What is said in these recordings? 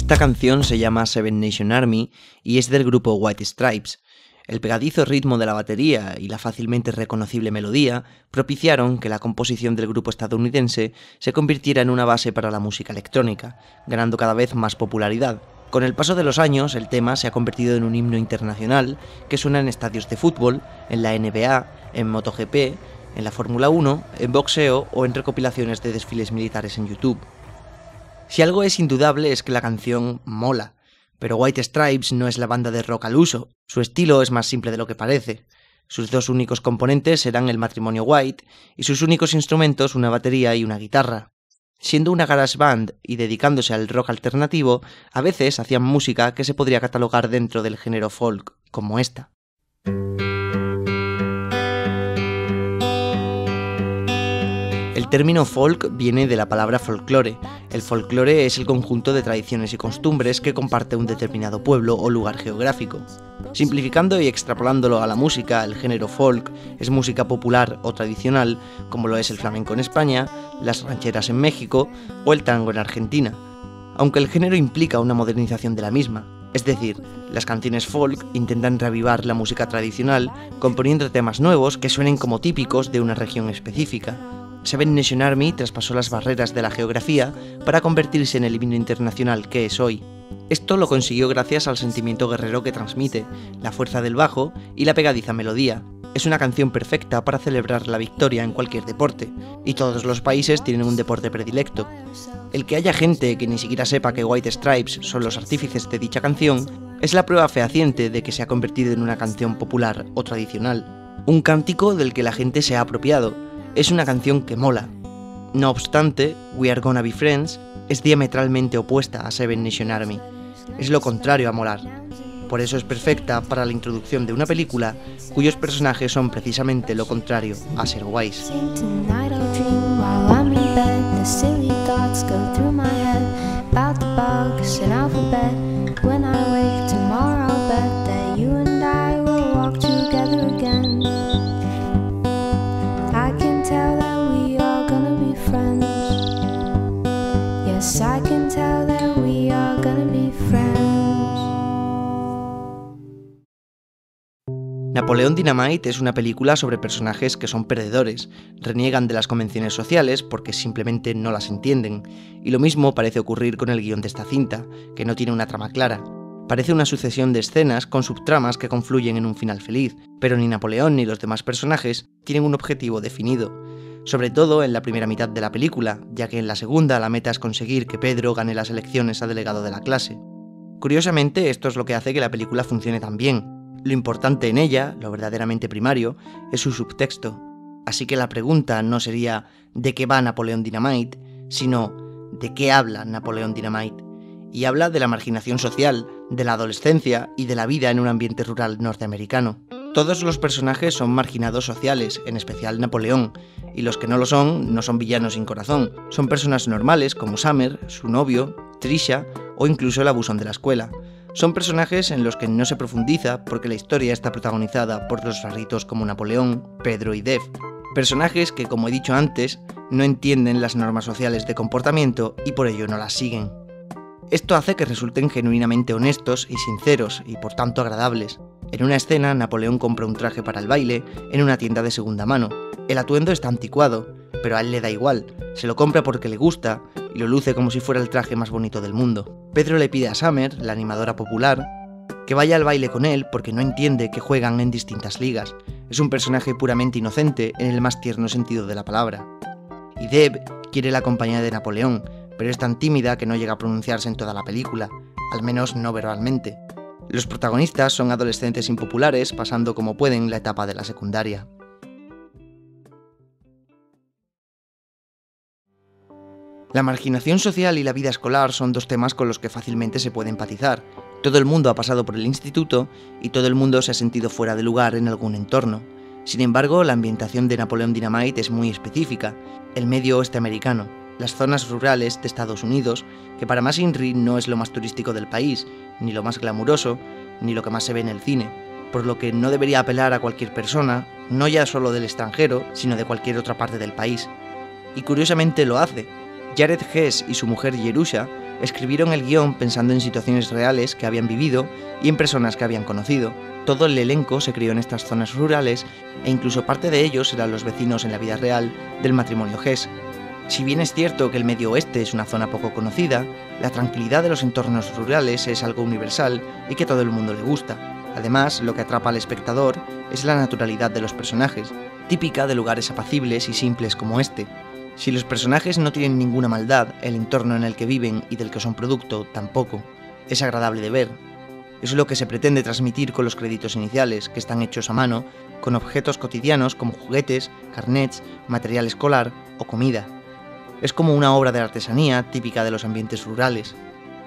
Esta canción se llama Seven Nation Army y es del grupo White Stripes. El pegadizo ritmo de la batería y la fácilmente reconocible melodía propiciaron que la composición del grupo estadounidense se convirtiera en una base para la música electrónica, ganando cada vez más popularidad. Con el paso de los años, el tema se ha convertido en un himno internacional que suena en estadios de fútbol, en la NBA, en MotoGP, en la Fórmula 1, en boxeo o en recopilaciones de desfiles militares en YouTube. Si algo es indudable es que la canción mola, pero White Stripes no es la banda de rock al uso, su estilo es más simple de lo que parece. Sus dos únicos componentes eran el matrimonio White y sus únicos instrumentos una batería y una guitarra. Siendo una garage band y dedicándose al rock alternativo, a veces hacían música que se podría catalogar dentro del género folk, como esta. El término folk viene de la palabra folclore. El folclore es el conjunto de tradiciones y costumbres que comparte un determinado pueblo o lugar geográfico. Simplificando y extrapolándolo a la música, el género folk es música popular o tradicional, como lo es el flamenco en España, las rancheras en México o el tango en Argentina, aunque el género implica una modernización de la misma. Es decir, las canciones folk intentan reavivar la música tradicional componiendo temas nuevos que suenen como típicos de una región específica. Seven Nation Army traspasó las barreras de la geografía para convertirse en el himno internacional que es hoy. Esto lo consiguió gracias al sentimiento guerrero que transmite, la fuerza del bajo y la pegadiza melodía. Es una canción perfecta para celebrar la victoria en cualquier deporte, y todos los países tienen un deporte predilecto. El que haya gente que ni siquiera sepa que White Stripes son los artífices de dicha canción es la prueba fehaciente de que se ha convertido en una canción popular o tradicional. Un cántico del que la gente se ha apropiado. Es una canción que mola. No obstante, We Are Gonna Be Friends es diametralmente opuesta a Seven Nation Army. Es lo contrario a molar. Por eso es perfecta para la introducción de una película cuyos personajes son precisamente lo contrario a ser guays. I can tell that we are gonna be friends. Napoleon Dynamite es una película sobre personajes que son perdedores, reniegan de las convenciones sociales porque simplemente no las entienden, y lo mismo parece ocurrir con el guión de esta cinta, que no tiene una trama clara. Parece una sucesión de escenas con subtramas que confluyen en un final feliz, pero ni Napoleón ni los demás personajes tienen un objetivo definido. Sobre todo en la primera mitad de la película, ya que en la segunda la meta es conseguir que Pedro gane las elecciones a delegado de la clase. Curiosamente, esto es lo que hace que la película funcione tan bien. Lo importante en ella, lo verdaderamente primario, es su subtexto. Así que la pregunta no sería ¿de qué va Napoleon Dynamite?, sino ¿de qué habla Napoleon Dynamite? Y habla de la marginación social, de la adolescencia y de la vida en un ambiente rural norteamericano. Todos los personajes son marginados sociales, en especial Napoleón, y los que no lo son no son villanos sin corazón. Son personas normales como Summer, su novio, Trisha o incluso el abusón de la escuela. Son personajes en los que no se profundiza porque la historia está protagonizada por los raritos como Napoleón, Pedro y Dev. Personajes que, como he dicho antes, no entienden las normas sociales de comportamiento y por ello no las siguen. Esto hace que resulten genuinamente honestos y sinceros y por tanto agradables. En una escena, Napoleón compra un traje para el baile en una tienda de segunda mano. El atuendo está anticuado, pero a él le da igual, se lo compra porque le gusta y lo luce como si fuera el traje más bonito del mundo. Pedro le pide a Summer, la animadora popular, que vaya al baile con él porque no entiende que juegan en distintas ligas. Es un personaje puramente inocente en el más tierno sentido de la palabra. Y Deb quiere la compañía de Napoleón, pero es tan tímida que no llega a pronunciarse en toda la película, al menos no verbalmente. Los protagonistas son adolescentes impopulares pasando como pueden la etapa de la secundaria. La marginación social y la vida escolar son dos temas con los que fácilmente se puede empatizar. Todo el mundo ha pasado por el instituto y todo el mundo se ha sentido fuera de lugar en algún entorno. Sin embargo, la ambientación de Napoleon Dynamite es muy específica, el medio oeste americano, las zonas rurales de Estados Unidos, que para más Inri no es lo más turístico del país, ni lo más glamuroso, ni lo que más se ve en el cine, por lo que no debería apelar a cualquier persona, no ya solo del extranjero, sino de cualquier otra parte del país. Y curiosamente lo hace. Jared Hess y su mujer Jerusha Escribieron el guión pensando en situaciones reales que habían vivido y en personas que habían conocido. Todo el elenco se crió en estas zonas rurales e incluso parte de ellos eran los vecinos en la vida real del matrimonio Hess. Si bien es cierto que el Medio Oeste es una zona poco conocida, la tranquilidad de los entornos rurales es algo universal y que a todo el mundo le gusta. Además, lo que atrapa al espectador es la naturalidad de los personajes, típica de lugares apacibles y simples como este. Si los personajes no tienen ninguna maldad, el entorno en el que viven y del que son producto tampoco. Es agradable de ver. Eso es lo que se pretende transmitir con los créditos iniciales, que están hechos a mano, con objetos cotidianos como juguetes, carnets, material escolar o comida. Es como una obra de artesanía típica de los ambientes rurales.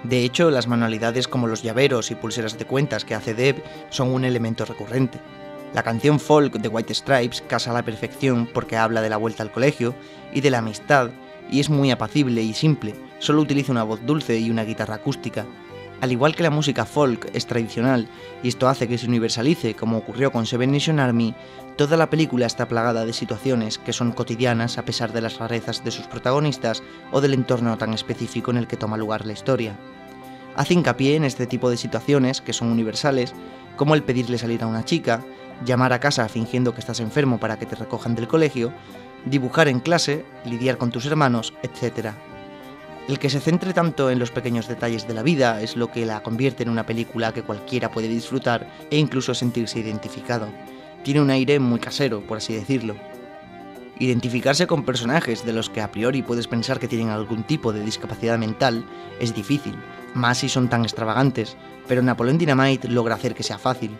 De hecho, las manualidades como los llaveros y pulseras de cuentas que hace Deb son un elemento recurrente. La canción folk de White Stripes casa a la perfección porque habla de la vuelta al colegio y de la amistad, y es muy apacible y simple, solo utiliza una voz dulce y una guitarra acústica. Al igual que la música folk es tradicional, y esto hace que se universalice como ocurrió con Seven Nation Army, toda la película está plagada de situaciones que son cotidianas a pesar de las rarezas de sus protagonistas o del entorno tan específico en el que toma lugar la historia. Hace hincapié en este tipo de situaciones que son universales, como el pedirle salir a una chica, llamar a casa fingiendo que estás enfermo para que te recojan del colegio, dibujar en clase, lidiar con tus hermanos, etc. El que se centre tanto en los pequeños detalles de la vida es lo que la convierte en una película que cualquiera puede disfrutar e incluso sentirse identificado. Tiene un aire muy casero, por así decirlo. Identificarse con personajes de los que a priori puedes pensar que tienen algún tipo de discapacidad mental es difícil, más si son tan extravagantes, pero Napoleon Dynamite logra hacer que sea fácil.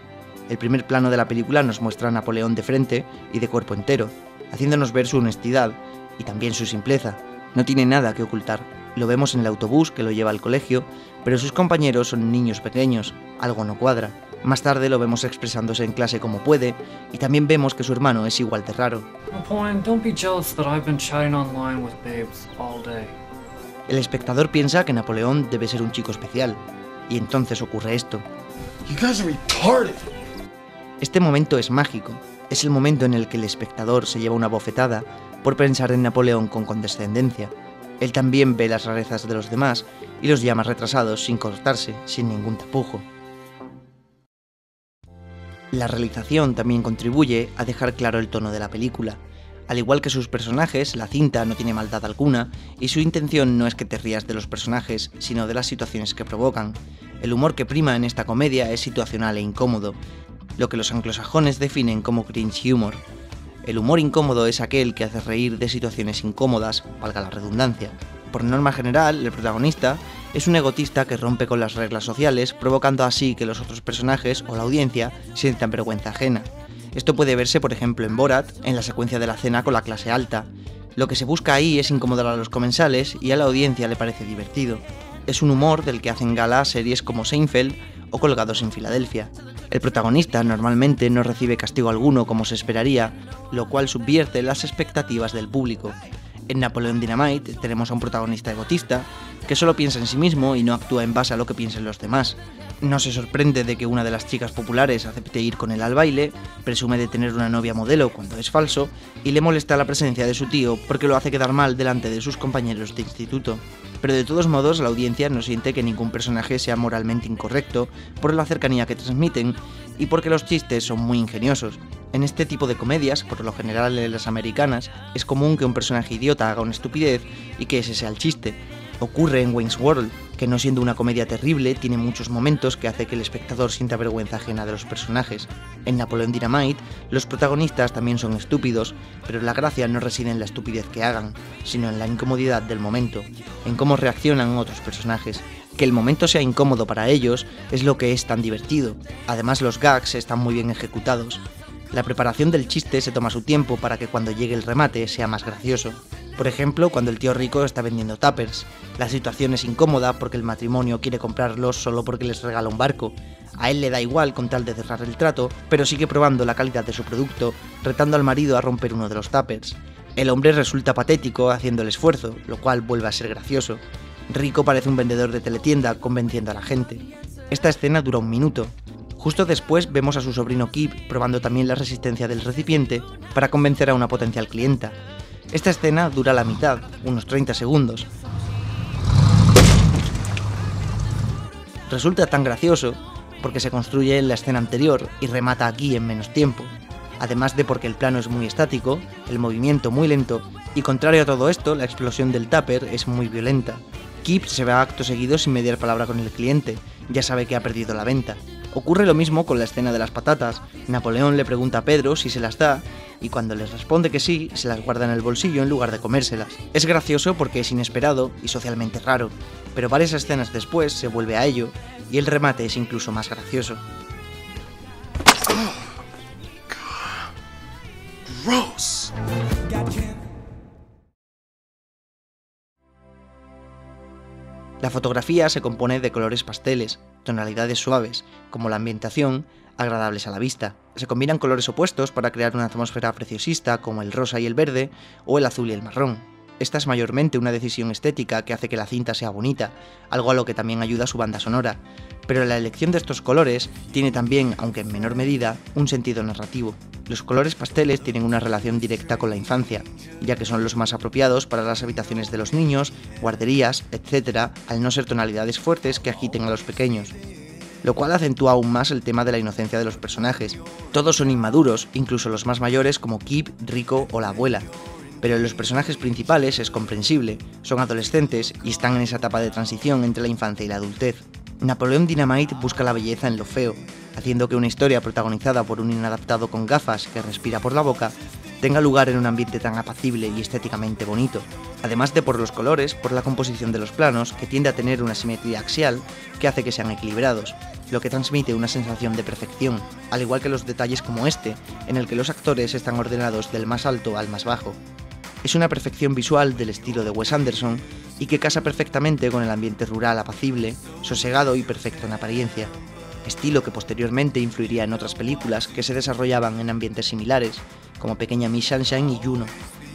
El primer plano de la película nos muestra a Napoleón de frente y de cuerpo entero, haciéndonos ver su honestidad y también su simpleza. No tiene nada que ocultar. Lo vemos en el autobús que lo lleva al colegio, pero sus compañeros son niños pequeños, algo no cuadra. Más tarde lo vemos expresándose en clase como puede, y también vemos que su hermano es igual de raro. Napoleon, don't be jealous that I've been chatting online with babes all day. El espectador piensa que Napoleón debe ser un chico especial, y entonces ocurre esto. You guys are retarded. Este momento es mágico. Es el momento en el que el espectador se lleva una bofetada por pensar en Napoleón con condescendencia. Él también ve las rarezas de los demás y los llama retrasados sin cortarse, sin ningún tapujo. La realización también contribuye a dejar claro el tono de la película. Al igual que sus personajes, la cinta no tiene maldad alguna y su intención no es que te rías de los personajes, sino de las situaciones que provocan. El humor que prima en esta comedia es situacional e incómodo, lo que los anglosajones definen como cringe humor. El humor incómodo es aquel que hace reír de situaciones incómodas, valga la redundancia. Por norma general, el protagonista es un egotista que rompe con las reglas sociales, provocando así que los otros personajes o la audiencia sientan vergüenza ajena. Esto puede verse, por ejemplo, en Borat, en la secuencia de la cena con la clase alta. Lo que se busca ahí es incomodar a los comensales y a la audiencia le parece divertido. Es un humor del que hacen gala series como Seinfeld o Colgados en Filadelfia. El protagonista normalmente no recibe castigo alguno como se esperaría, lo cual subvierte las expectativas del público. En Napoleon Dynamite tenemos a un protagonista egotista que solo piensa en sí mismo y no actúa en base a lo que piensen los demás. No se sorprende de que una de las chicas populares acepte ir con él al baile, presume de tener una novia modelo cuando es falso y le molesta la presencia de su tío porque lo hace quedar mal delante de sus compañeros de instituto. Pero de todos modos la audiencia no siente que ningún personaje sea moralmente incorrecto por la cercanía que transmiten y porque los chistes son muy ingeniosos. En este tipo de comedias, por lo general en las americanas, es común que un personaje idiota haga una estupidez y que ese sea el chiste. Ocurre en Wayne's World, que no siendo una comedia terrible, tiene muchos momentos que hace que el espectador sienta vergüenza ajena de los personajes. En Napoleon Dynamite, los protagonistas también son estúpidos, pero la gracia no reside en la estupidez que hagan, sino en la incomodidad del momento, en cómo reaccionan otros personajes. Que el momento sea incómodo para ellos es lo que es tan divertido. Además, los gags están muy bien ejecutados. La preparación del chiste se toma su tiempo para que cuando llegue el remate sea más gracioso. Por ejemplo, cuando el tío rico está vendiendo tuppers. La situación es incómoda porque el matrimonio quiere comprarlos solo porque les regala un barco. A él le da igual con tal de cerrar el trato, pero sigue probando la calidad de su producto, retando al marido a romper uno de los tuppers. El hombre resulta patético haciendo el esfuerzo, lo cual vuelve a ser gracioso. Rico parece un vendedor de teletienda convenciendo a la gente. Esta escena dura 1 minuto. Justo después vemos a su sobrino Kip probando también la resistencia del recipiente para convencer a una potencial clienta. Esta escena dura la mitad, unos 30 segundos. Resulta tan gracioso porque se construye en la escena anterior y remata aquí en menos tiempo, además de porque el plano es muy estático, el movimiento muy lento y, contrario a todo esto, la explosión del tupper es muy violenta. Kip se va acto seguido sin mediar palabra con el cliente, ya sabe que ha perdido la venta. Ocurre lo mismo con la escena de las patatas. Napoleón le pregunta a Pedro si se las da y cuando les responde que sí, se las guarda en el bolsillo en lugar de comérselas. Es gracioso porque es inesperado y socialmente raro, pero varias escenas después se vuelve a ello y el remate es incluso más gracioso. Gross. La fotografía se compone de colores pasteles, tonalidades suaves, como la ambientación, agradables a la vista. Se combinan colores opuestos para crear una atmósfera preciosista como el rosa y el verde, o el azul y el marrón. Esta es mayormente una decisión estética que hace que la cinta sea bonita, algo a lo que también ayuda su banda sonora, pero la elección de estos colores tiene también, aunque en menor medida, un sentido narrativo. Los colores pasteles tienen una relación directa con la infancia, ya que son los más apropiados para las habitaciones de los niños, guarderías, etc., al no ser tonalidades fuertes que agiten a los pequeños, lo cual acentúa aún más el tema de la inocencia de los personajes. Todos son inmaduros, incluso los más mayores como Kip, Rico o la abuela, pero en los personajes principales es comprensible, son adolescentes y están en esa etapa de transición entre la infancia y la adultez. Napoleon Dynamite busca la belleza en lo feo, haciendo que una historia protagonizada por un inadaptado con gafas que respira por la boca tenga lugar en un ambiente tan apacible y estéticamente bonito, además de por los colores, por la composición de los planos, que tiende a tener una simetría axial que hace que sean equilibrados, lo que transmite una sensación de perfección, al igual que los detalles como este, en el que los actores están ordenados del más alto al más bajo. Es una perfección visual del estilo de Wes Anderson y que casa perfectamente con el ambiente rural apacible, sosegado y perfecto en apariencia, estilo que posteriormente influiría en otras películas que se desarrollaban en ambientes similares, como Pequeña Miss Sunshine y Juno.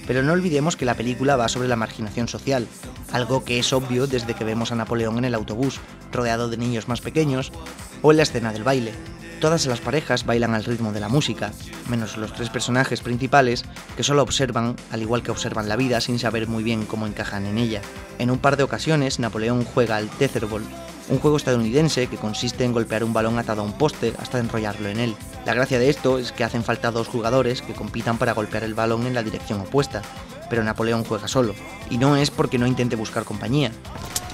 Pero no olvidemos que la película va sobre la marginación social, algo que es obvio desde que vemos a Napoleón en el autobús, rodeado de niños más pequeños, o en la escena del baile. Todas las parejas bailan al ritmo de la música, menos los tres personajes principales que solo observan, al igual que observan la vida sin saber muy bien cómo encajan en ella. En un par de ocasiones, Napoleón juega al tetherball, un juego estadounidense que consiste en golpear un balón atado a un poste hasta enrollarlo en él. La gracia de esto es que hacen falta dos jugadores que compitan para golpear el balón en la dirección opuesta, pero Napoleón juega solo, y no es porque no intente buscar compañía.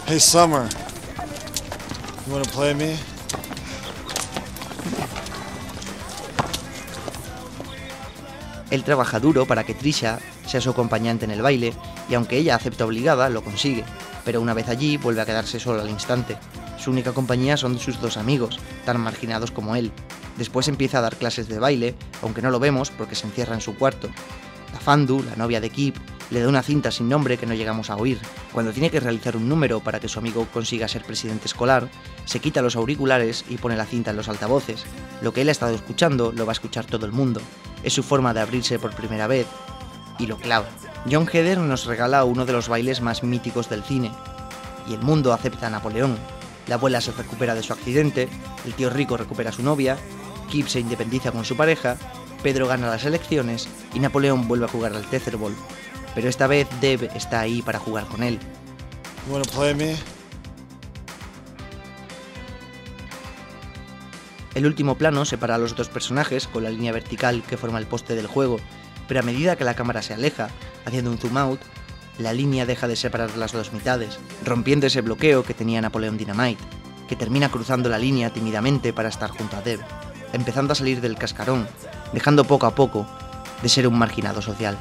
Hey, Summer. You wanna play me? Él trabaja duro para que Trisha sea su acompañante en el baile, y aunque ella acepta obligada, lo consigue, pero una vez allí vuelve a quedarse solo al instante. Su única compañía son sus dos amigos, tan marginados como él. Después empieza a dar clases de baile, aunque no lo vemos porque se encierra en su cuarto. La Fandu, la novia de Kip, le da una cinta sin nombre que no llegamos a oír. Cuando tiene que realizar un número para que su amigo consiga ser presidente escolar, se quita los auriculares y pone la cinta en los altavoces. Lo que él ha estado escuchando lo va a escuchar todo el mundo. Es su forma de abrirse por primera vez, y lo clava. John Heder nos regala uno de los bailes más míticos del cine, y el mundo acepta a Napoleón. La abuela se recupera de su accidente, el tío rico recupera a su novia, Kip se independiza con su pareja, Pedro gana las elecciones y Napoleón vuelve a jugar al tetherball. Pero esta vez Deb está ahí para jugar con él. You wanna play me? El último plano separa a los dos personajes con la línea vertical que forma el poste del juego, pero a medida que la cámara se aleja, haciendo un zoom out, la línea deja de separar las dos mitades, rompiendo ese bloqueo que tenía Napoleon Dynamite, que termina cruzando la línea tímidamente para estar junto a Deb, empezando a salir del cascarón, dejando poco a poco de ser un marginado social.